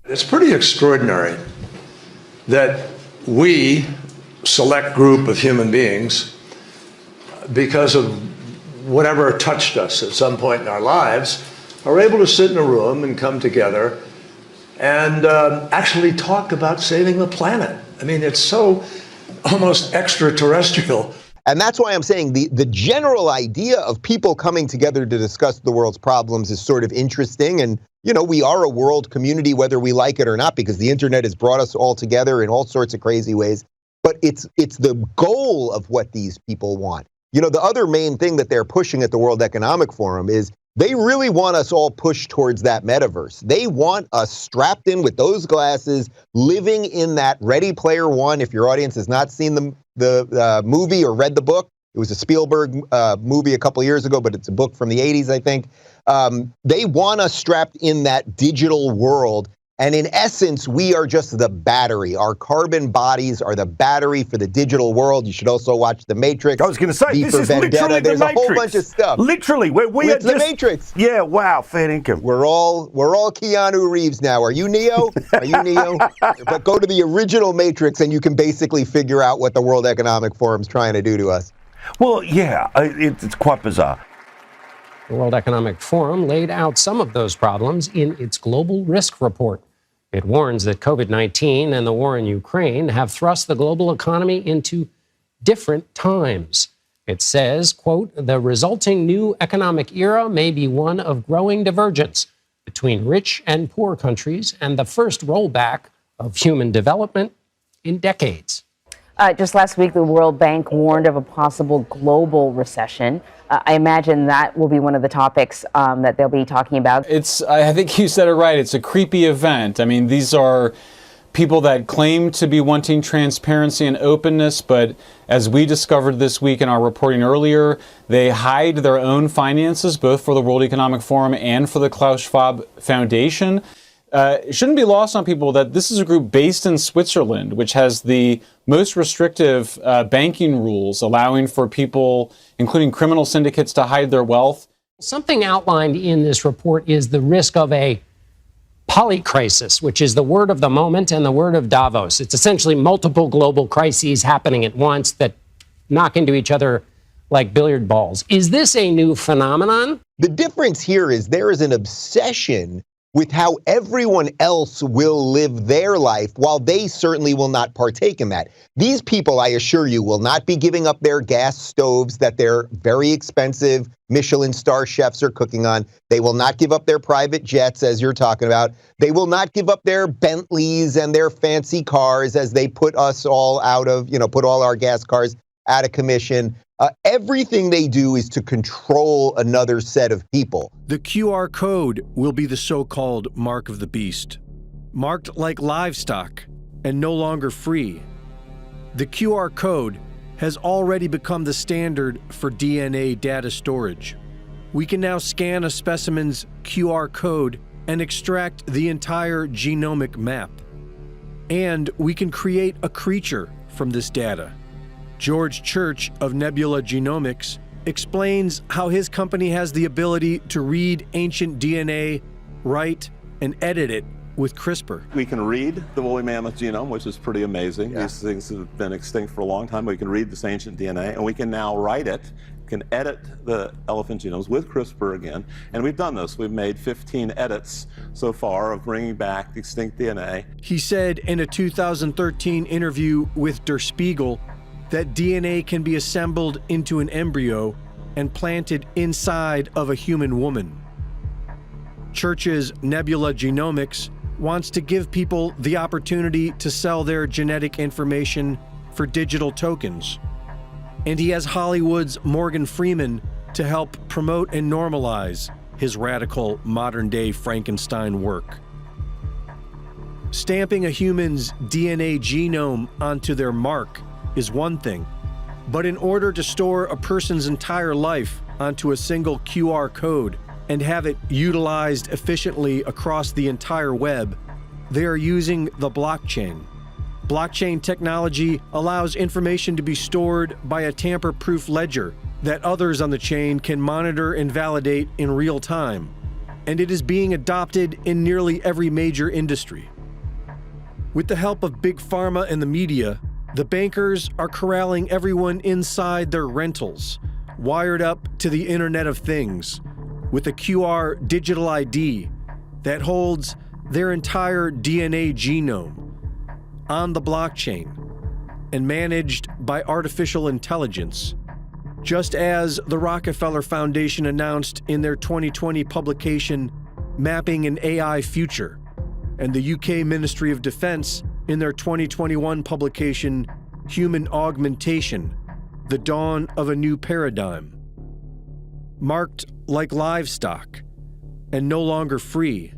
It's pretty extraordinary that we, select group of human beings, because of whatever touched us at some point in our lives, are able to sit in a room and come together and actually talk about saving the planet. I mean, it's so almost extraterrestrial. And that's why I'm saying the general idea of people coming together to discuss the world's problems is sort of interesting. And, you know, we are a world community, whether we like it or not, because the internet has brought us all together in all sorts of crazy ways. But it's the goal of what these people want. You know, the other main thing that they're pushing at the World Economic Forum is they really want us all pushed towards that metaverse. They want us strapped in with those glasses, living in that Ready Player One. If your audience has not seen the movie or read the book, it was a Spielberg movie a couple years ago, but it's a book from the 80s, I think. They want us strapped in that digital world. And in essence, we are just the battery. Our carbon bodies are the battery for the digital world. You should also watch The Matrix. I was going to say, this is literally There's The a Matrix. whole bunch of stuff. Literally, we are just The Matrix. Yeah, wow, fair income. We're all Keanu Reeves now. Are you Neo? Are you Neo? But go to the original Matrix, and you can basically figure out what the World Economic Forum's trying to do to us. Well, yeah, it's quite bizarre. The World Economic Forum laid out some of those problems in its global risk report. It warns that COVID-19 and the war in Ukraine have thrust the global economy into different times. It says, quote, the resulting new economic era may be one of growing divergence between rich and poor countries and the first rollback of human development in decades. Just last week, the World Bank warned of a possible global recession. I imagine that will be one of the topics that they'll be talking about. I think you said it right. It's a creepy event. I mean, these are people that claim to be wanting transparency and openness, but as we discovered this week in our reporting earlier, they hide their own finances, both for the World Economic Forum and for the Klaus Schwab Foundation. It shouldn't be lost on people that this is a group based in Switzerland, which has the most restrictive banking rules, allowing for people, including criminal syndicates, to hide their wealth. Something outlined in this report is the risk of a polycrisis, which is the word of the moment and the word of Davos. It's essentially multiple global crises happening at once that knock into each other like billiard balls. Is this a new phenomenon? The difference here is there is an obsession with how everyone else will live their life, while they certainly will not partake in that. These people, I assure you, will not be giving up their gas stoves that their very expensive Michelin star chefs are cooking on. They will not give up their private jets, as you're talking about. They will not give up their Bentleys and their fancy cars as they put us all out of, put all our gas cars out of commission. Everything they do is to control another set of people. The QR code will be the so-called mark of the beast, marked like livestock and no longer free. The QR code has already become the standard for DNA data storage. We can now scan a specimen's QR code and extract the entire genomic map. And we can create a creature from this data. George Church of Nebula Genomics explains how his company has the ability to read ancient DNA, write, and edit it with CRISPR. We can read the woolly mammoth genome, which is pretty amazing. Yeah. These things have been extinct for a long time, but we can read this ancient DNA, and we can now write it, can edit the elephant genomes with CRISPR again, and we've done this. We've made 15 edits so far of bringing back extinct DNA. He said in a 2013 interview with Der Spiegel that DNA can be assembled into an embryo and planted inside of a human woman. Church's Nebula Genomics wants to give people the opportunity to sell their genetic information for digital tokens. And he has Hollywood's Morgan Freeman to help promote and normalize his radical modern-day Frankenstein work. Stamping a human's DNA genome onto their mark is one thing, but in order to store a person's entire life onto a single QR code and have it utilized efficiently across the entire web, they are using the blockchain. Blockchain technology allows information to be stored by a tamper-proof ledger that others on the chain can monitor and validate in real time, and it is being adopted in nearly every major industry. With the help of Big Pharma and the media, the bankers are corralling everyone inside their rentals, wired up to the Internet of Things, with a QR digital ID that holds their entire DNA genome on the blockchain and managed by artificial intelligence, just as the Rockefeller Foundation announced in their 2020 publication, Mapping an AI Future, and the UK Ministry of Defence in their 2021 publication, Human Augmentation, The Dawn of a New Paradigm. Marked like livestock and no longer free.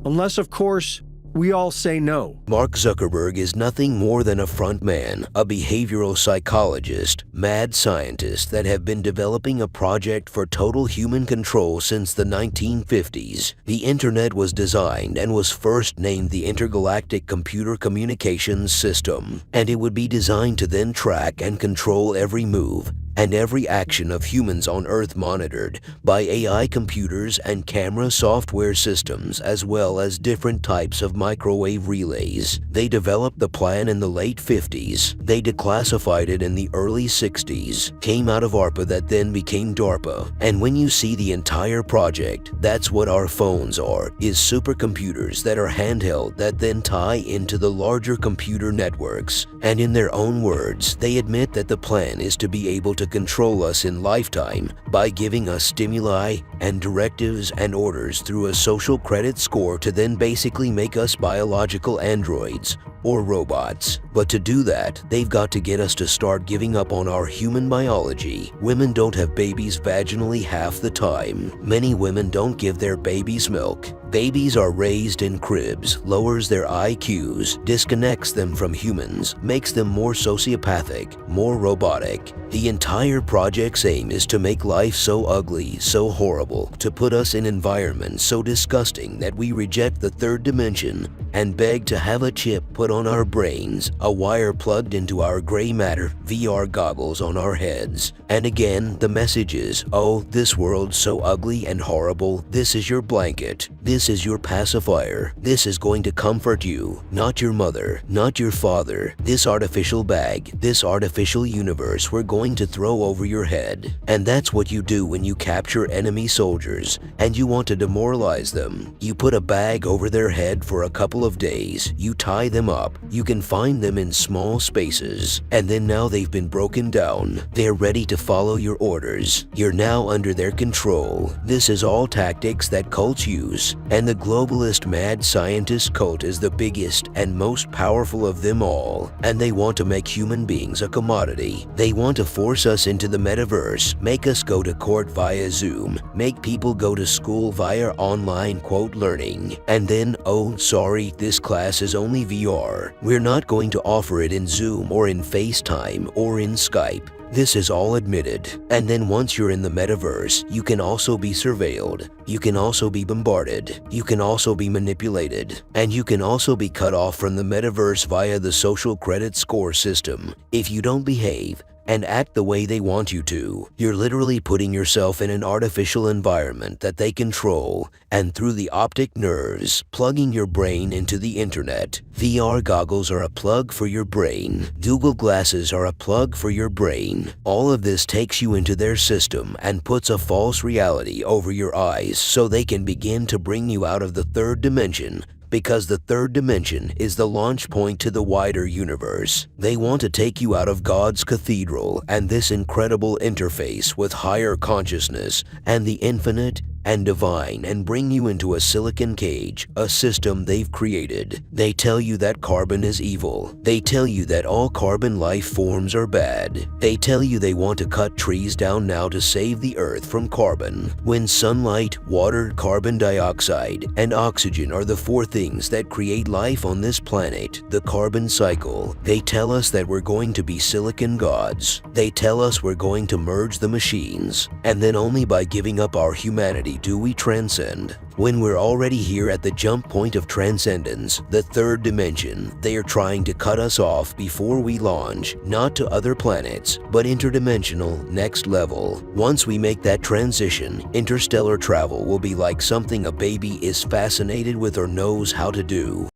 Unless, of course, we all say no. Mark Zuckerberg is nothing more than a front man, a behavioral psychologist, mad scientist that have been developing a project for total human control since the 1950s. The internet was designed and was first named the Intergalactic Computer Communications System, and it would be designed to then track and control every move and every action of humans on Earth, monitored by AI computers and camera software systems, as well as different types of microwave relays. They developed the plan in the late 50s. They declassified it in the early 60s, came out of ARPA that then became DARPA. And when you see the entire project, that's what our phones are, is supercomputers that are handheld that then tie into the larger computer networks. And in their own words, they admit that the plan is to be able to control us in lifetime by giving us stimuli and directives and orders through a social credit score to then basically make us biological androids or robots. But to do that, they've got to get us to start giving up on our human biology. Women don't have babies vaginally half the time. Many women don't give their babies milk. Babies are raised in cribs, lowers their IQs, disconnects them from humans, makes them more sociopathic, more robotic. The entire project's aim is to make life so ugly, so horrible, to put us in environments so disgusting that we reject the third dimension and beg to have a chip put on our brains, a wire plugged into our gray matter VR goggles on our heads. And again, the message is, oh, this world's so ugly and horrible, this is your blanket. This is your pacifier. This is going to comfort you, not your mother, not your father. This artificial bag, this artificial universe we're going to throw over your head. And that's what you do when you capture enemy soldiers and you want to demoralize them. You put a bag over their head for a couple of days. You tie them up. You can find them in small spaces. And then now they've been broken down. They're ready to follow your orders. You're now under their control. This is all tactics that cults use. And the globalist mad scientist cult is the biggest and most powerful of them all. And they want to make human beings a commodity. They want to force us into the metaverse, make us go to court via Zoom, make people go to school via online quote learning. And then, oh, sorry, this class is only VR. We're not going to offer it in Zoom or in FaceTime or in Skype. This is all admitted. And then once you're in the metaverse, you can also be surveilled. You can also be bombarded. You can also be manipulated. And you can also be cut off from the metaverse via the social credit score system. If you don't behave and act the way they want you to, you're literally putting yourself in an artificial environment that they control, and through the optic nerves, plugging your brain into the internet. VR goggles are a plug for your brain. Google glasses are a plug for your brain. All of this takes you into their system and puts a false reality over your eyes so they can begin to bring you out of the third dimension, because the third dimension is the launch point to the wider universe. They want to take you out of God's cathedral and this incredible interface with higher consciousness and the infinite and divine and bring you into a silicon cage, a system they've created. They tell you that carbon is evil. They tell you that all carbon life forms are bad. They tell you they want to cut trees down now to save the earth from carbon, when sunlight, water, carbon dioxide, and oxygen are the four things that create life on this planet, the carbon cycle. They tell us that we're going to be silicon gods. They tell us we're going to merge the machines, and then only by giving up our humanity do we transcend. When we're already here at the jump point of transcendence, the third dimension, they are trying to cut us off before we launch, not to other planets, but interdimensional next level. Once we make that transition, interstellar travel will be like something a baby is fascinated with or knows how to do.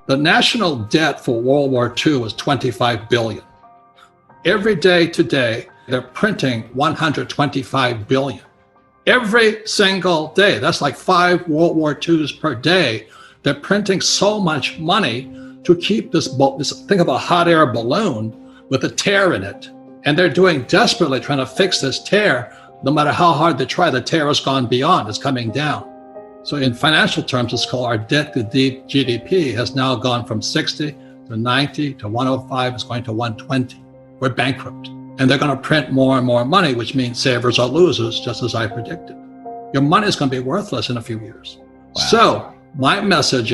The national debt for World War II was $25 billion. Every day today, they're printing $125 billion. Every single day. That's like 5 World War IIs per day. They're printing so much money to keep this, think of a hot air balloon with a tear in it. And they're doing desperately trying to fix this tear. No matter how hard they try, the tear has gone beyond, it's coming down. So in financial terms, it's called our debt to GDP has now gone from 60 to 90 to 105, it's going to 120. We're bankrupt. And they're going to print more and more money, which means savers are losers, just as I predicted. Your money is going to be worthless in a few years. Wow. So my message